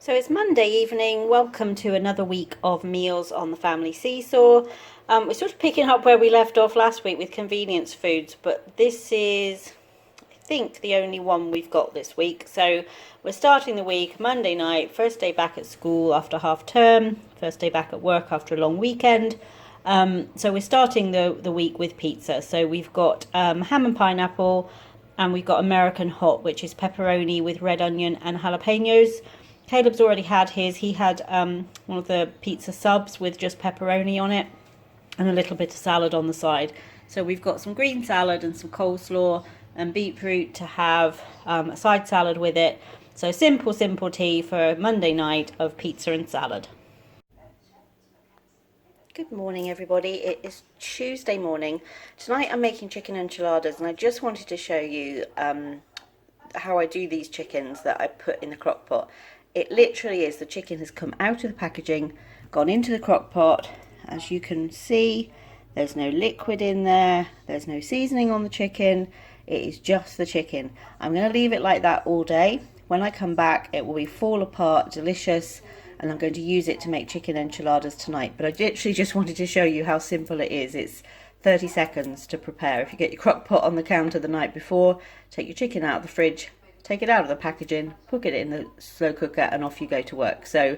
So it's Monday evening. Welcome to another week of Meals on the Family Seesaw. We're sort of picking up where we left off last week with convenience foods, but this is, I think, the only one we've got this week. So we're starting the week Monday night, first day back at school after half term, first day back at work after a long weekend. So we're starting the week with pizza. So we've got ham and pineapple, and we've got American hot, which is pepperoni with red onion and jalapenos. Caleb's already had his. He had one of the pizza subs with just pepperoni on it and a little bit of salad on the side. So we've got some green salad and some coleslaw and beetroot to have a side salad with it. So simple tea for Monday night of pizza and salad. Good morning, everybody. It is Tuesday morning. Tonight I'm making chicken enchiladas, and I just wanted to show you how I do these chickens that I put in the crock pot. It literally is, the chicken has come out of the packaging, gone into the crock pot. As you can see, there's no liquid in there, there's no seasoning on the chicken, it is just the chicken. I'm going to leave it like that all day. When I come back, it will be fall apart, delicious, and I'm going to use it to make chicken enchiladas tonight. But I literally just wanted to show you how simple it is. It's 30 seconds to prepare. If you get your crock pot on the counter the night before, take your chicken out of the fridge, take it out of the packaging, put it in the slow cooker, and off you go to work. So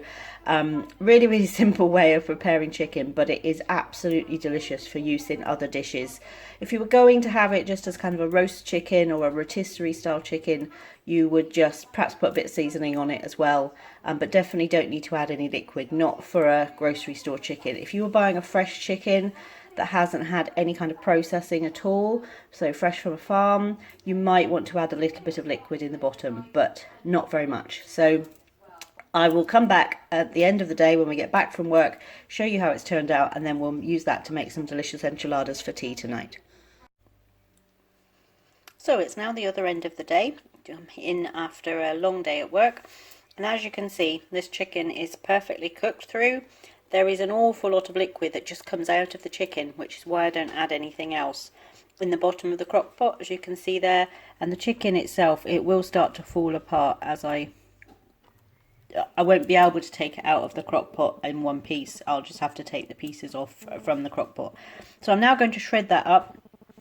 really simple way of preparing chicken, but it is absolutely delicious for use in other dishes. If you were going to have it just as kind of a roast chicken or a rotisserie style chicken, you would just perhaps put a bit of seasoning on it as well, but definitely don't need to add any liquid, not for a grocery store chicken. If you were buying a fresh chicken that hasn't had any kind of processing at all, so fresh from a farm, you might want to add a little bit of liquid in the bottom, but not very much. So I will come back at the end of the day when we get back from work, show you how it's turned out, and then we'll use that to make some delicious enchiladas for tea tonight. So it's now the other end of the day. I'm in after a long day at work, and as you can see, this chicken is perfectly cooked through. There is an awful lot of liquid that just comes out of the chicken, which is why I don't add anything else. In the bottom of the crock pot, as you can see there, and the chicken itself, it will start to fall apart as I won't be able to take it out of the crock pot in one piece. I'll just have to take the pieces off from the crock pot. So I'm now going to shred that up,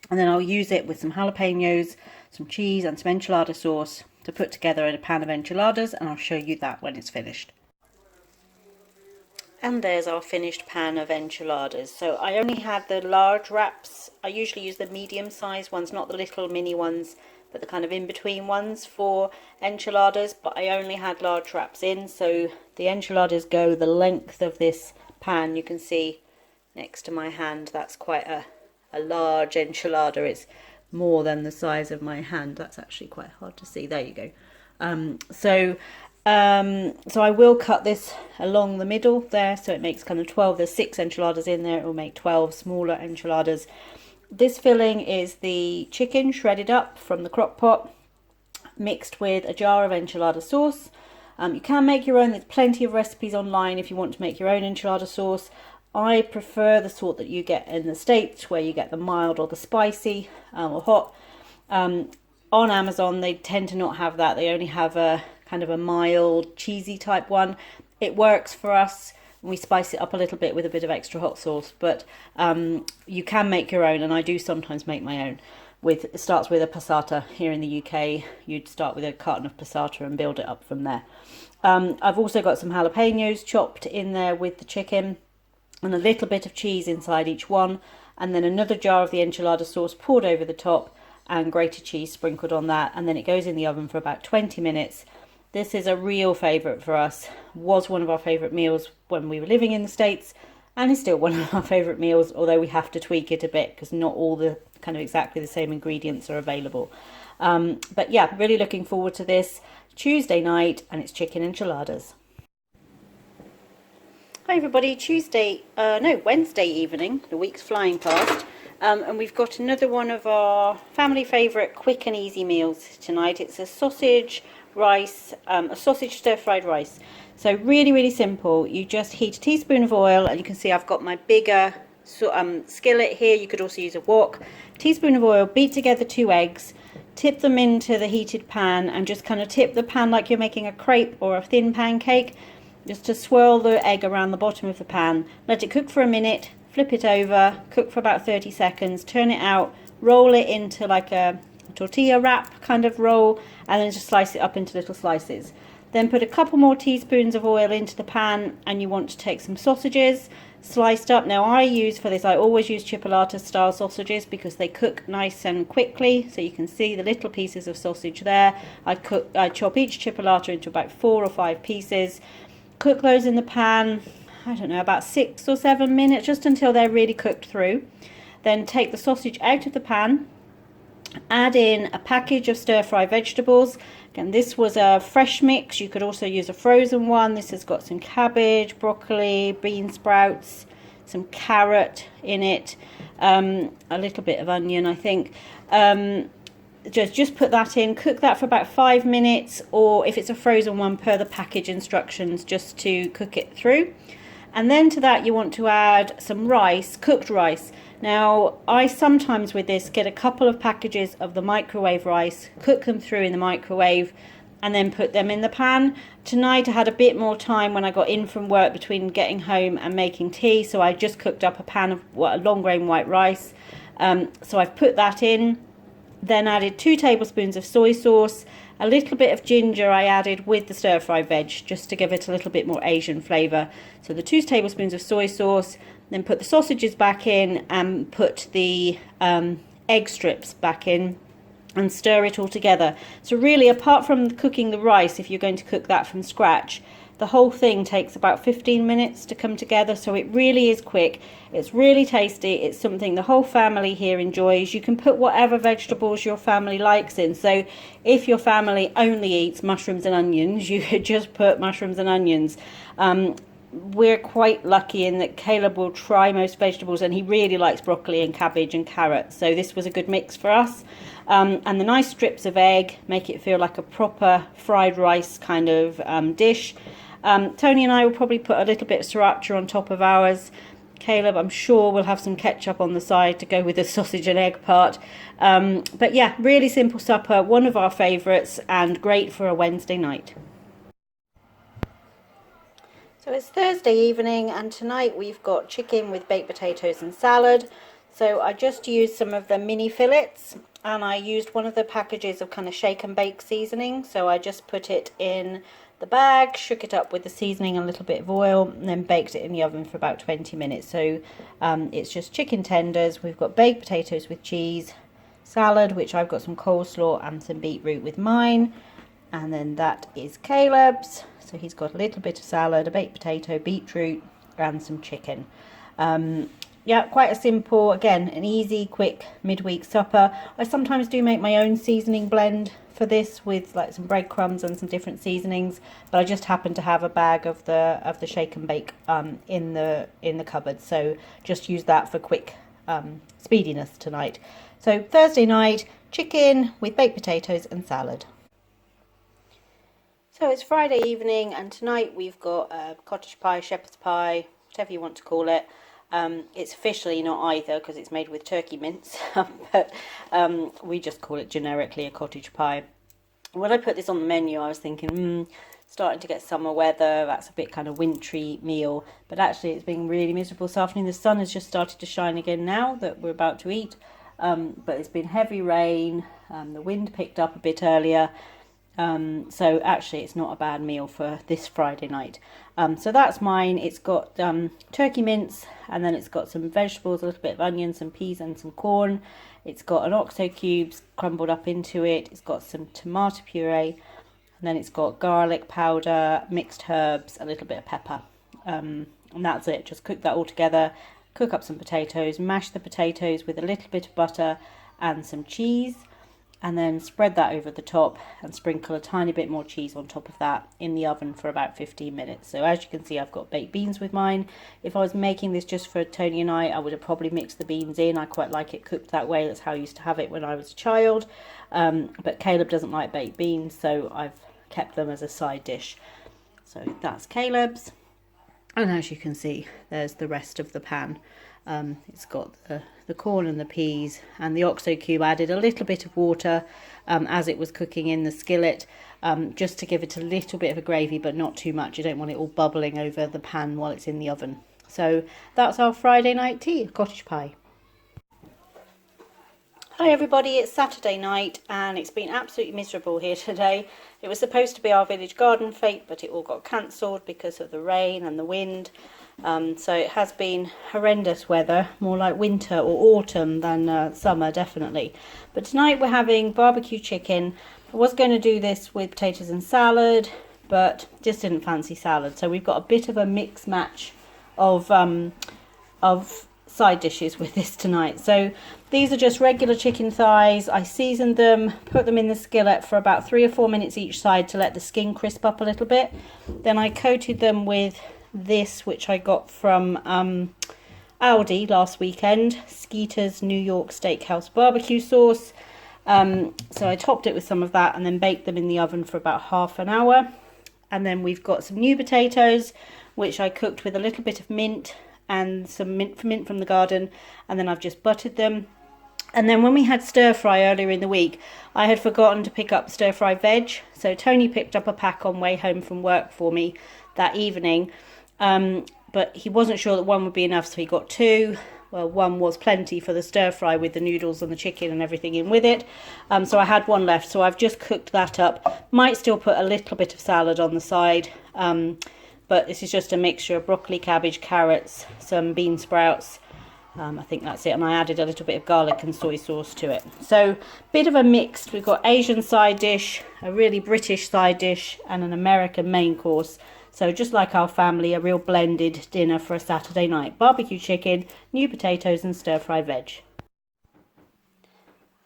and then I'll use it with some jalapenos, some cheese and some enchilada sauce to put together in a pan of enchiladas, and I'll show you that when it's finished. And there's our finished pan of enchiladas. So I only had the large wraps. I usually use the medium sized ones, not the little mini ones, but the kind of in-between ones for enchiladas. But I only had large wraps in, so the enchiladas go the length of this pan. You can see next to my hand, that's quite a large enchilada. It's more than the size of my hand. That's actually quite hard to see. There you go. So I will cut this along the middle there, so it makes kind of 12. There's 6 enchiladas in there. It will make 12 smaller enchiladas. This filling is the chicken shredded up from the crock pot, mixed with a jar of enchilada sauce. You can make your own. There's plenty of recipes online if you want to make your own enchilada sauce. I prefer the sort that you get in the States, where you get the mild or the spicy or hot. On Amazon, they tend to not have that. They only have a kind of a mild, cheesy type one. It works for us. We spice it up a little bit with a bit of extra hot sauce, but you can make your own, and I do sometimes make my own. It starts with a passata. Here in the UK, you'd start with a carton of passata and build it up from there. I've also got some jalapenos chopped in there with the chicken, and a little bit of cheese inside each one, and then another jar of the enchilada sauce poured over the top, and grated cheese sprinkled on that, and then it goes in the oven for about 20 minutes. This is a real favourite for us. Was one of our favourite meals when we were living in the States, and is still one of our favourite meals, although we have to tweak it a bit because not all the kind of exactly the same ingredients are available. But yeah, really looking forward to this Tuesday night, and it's chicken enchiladas. Hi everybody, Wednesday evening. The week's flying past. And we've got another one of our family favourite quick and easy meals tonight. It's a sausage stir-fried rice. So really simple. You just heat a teaspoon of oil, and you can see I've got my bigger skillet here. You could also use a wok. Teaspoon of oil, beat together 2 eggs, tip them into the heated pan and just kind of tip the pan like you're making a crepe or a thin pancake, just to swirl the egg around the bottom of the pan. Let it cook for a minute, flip it over, cook for about 30 seconds, turn it out, roll it into like a tortilla wrap kind of roll, and then just slice it up into little slices. Then put a couple more teaspoons of oil into the pan, and you want to take some sausages sliced up. Now I use for this, I always use chipolata style sausages because they cook nice and quickly. So you can see the little pieces of sausage there. I chop each chipolata into about 4 or 5 pieces. Cook those in the pan, I don't know, about 6 or 7 minutes, just until they're really cooked through. Then take the sausage out of the pan, add in a package of stir-fry vegetables. Again, this was a fresh mix. You could also use a frozen one. This has got some cabbage, broccoli, bean sprouts, some carrot in it, a little bit of onion, I think. Just put that in, cook that for about 5 minutes, or if it's a frozen one, per the package instructions, just to cook it through. And then to that you want to add some rice, cooked rice. Now I sometimes with this get a couple of packages of the microwave rice, cook them through in the microwave, and then put them in the pan. Tonight I had a bit more time when I got in from work between getting home and making tea, so I just cooked up a pan of long grain white rice. So I've put that in, then added 2 tablespoons of soy sauce, a little bit of ginger I added with the stir-fry veg, just to give it a little bit more Asian flavour. So the 2 tablespoons of soy sauce, then put the sausages back in and put the egg strips back in and stir it all together. So really, apart from cooking the rice, if you're going to cook that from scratch, the whole thing takes about 15 minutes to come together, so it really is quick. It's really tasty. It's something the whole family here enjoys. You can put whatever vegetables your family likes in. So if your family only eats mushrooms and onions, you could just put mushrooms and onions. We're quite lucky in that Caleb will try most vegetables, and he really likes broccoli and cabbage and carrot. So this was a good mix for us. And the nice strips of egg make it feel like a proper fried rice kind of dish. Tony and I will probably put a little bit of sriracha on top of ours. Caleb, I'm sure, will have some ketchup on the side to go with the sausage and egg part. But yeah, really simple supper, one of our favourites, and great for a Wednesday night. So it's Thursday evening, and tonight we've got chicken with baked potatoes and salad. So I just used some of the mini fillets, and I used one of the packages of kind of shake and bake seasoning. So I just put it in the bag, shook it up with the seasoning and a little bit of oil, and then baked it in the oven for about 20 minutes. So it's just chicken tenders. We've got baked potatoes with cheese, salad, which I've got some coleslaw and some beetroot with mine, and then that is Caleb's. So he's got a little bit of salad, a baked potato, beetroot, and some chicken. Yeah, quite a simple, again, an easy, quick midweek supper. I sometimes do make my own seasoning blend for this with like some breadcrumbs and some different seasonings, but I just happen to have a bag of the shake and bake in the cupboard, so just use that for quick speediness tonight. So Thursday night, chicken with baked potatoes and salad. So it's Friday evening, and tonight we've got cottage pie, shepherd's pie, whatever you want to call it. It's officially not either because it's made with turkey mince, but we just call it generically a cottage pie. When I put this on the menu, I was thinking, starting to get summer weather, that's a bit kind of wintry meal, but actually it's been really miserable this afternoon. The sun has just started to shine again now that we're about to eat, but it's been heavy rain, the wind picked up a bit earlier, so actually it's not a bad meal for this Friday night. So that's mine. It's got turkey mince, and then it's got some vegetables, a little bit of onion, some peas and some corn. It's got an OXO cubes crumbled up into it. It's got some tomato puree, and then it's got garlic powder, mixed herbs, a little bit of pepper, and that's it. Just cook that all together, cook up some potatoes, mash the potatoes with a little bit of butter and some cheese, and then spread that over the top and sprinkle a tiny bit more cheese on top of that in the oven for about 15 minutes. So as you can see, I've got baked beans with mine. If I was making this just for Tony and I would have probably mixed the beans in. I quite like it cooked that way. That's how I used to have it when I was a child. But Caleb doesn't like baked beans, so I've kept them as a side dish. So that's Caleb's. And as you can see, there's the rest of the pan. It's got the corn and the peas and the OXO cube. I added a little bit of water as it was cooking in the skillet, just to give it a little bit of a gravy, but not too much. You don't want it all bubbling over the pan while it's in the oven. So that's our Friday night tea, cottage pie. Hi everybody, it's Saturday night and it's been absolutely miserable here today. It was supposed to be our village garden fete, but it all got cancelled because of the rain and the wind. So it has been horrendous weather, more like winter or autumn than summer, definitely. But tonight we're having barbecue chicken. I was going to do this with potatoes and salad, but just didn't fancy salad. So we've got a bit of a mix match of side dishes with this tonight. So these are just regular chicken thighs. I seasoned them, put them in the skillet for about 3 or 4 minutes each side to let the skin crisp up a little bit. Then I coated them with this, which I got from Aldi last weekend, Skeeter's New York Steakhouse barbecue sauce. So I topped it with some of that and then baked them in the oven for about half an hour. And then we've got some new potatoes, which I cooked with a little bit of mint and some mint from the garden, and then I've just buttered them. And then when we had stir fry earlier in the week, I had forgotten to pick up stir fry veg, so Tony picked up a pack on way home from work for me that evening, but he wasn't sure that one would be enough, so he got 2. Well, 1 was plenty for the stir fry with the noodles and the chicken and everything in with it. So I had 1 left, so I've just cooked that up. Might still put a little bit of salad on the side, but this is just a mixture of broccoli, cabbage, carrots, some bean sprouts. I think that's it. And I added a little bit of garlic and soy sauce to it. So bit of a mixed. We've got Asian side dish, a really British side dish, and an American main course. So just like our family, a real blended dinner for a Saturday night. Barbecue chicken, new potatoes and stir-fry veg.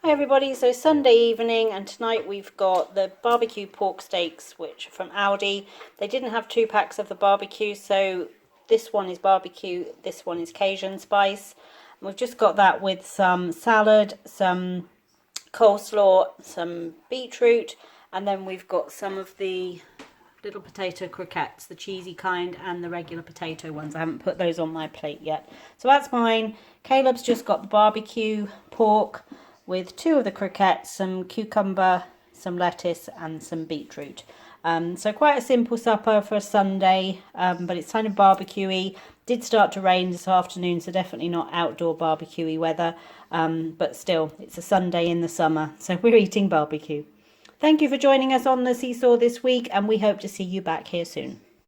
Hi everybody, so Sunday evening, and tonight we've got the barbecue pork steaks, which are from Aldi. They didn't have 2 packs of the barbecue, so this one is barbecue, this one is Cajun spice. And we've just got that with some salad, some coleslaw, some beetroot, and then we've got some of the little potato croquettes, the cheesy kind and the regular potato ones. I haven't put those on my plate yet. So that's mine. Caleb's just got the barbecue pork with 2 of the croquettes, some cucumber, some lettuce and some beetroot. So quite a simple supper for a Sunday, but it's kind of barbecue-y. Did start to rain this afternoon, so definitely not outdoor barbecue-y weather, but still, it's a Sunday in the summer, so we're eating barbecue. Thank you for joining us on the Seesaw this week, and we hope to see you back here soon.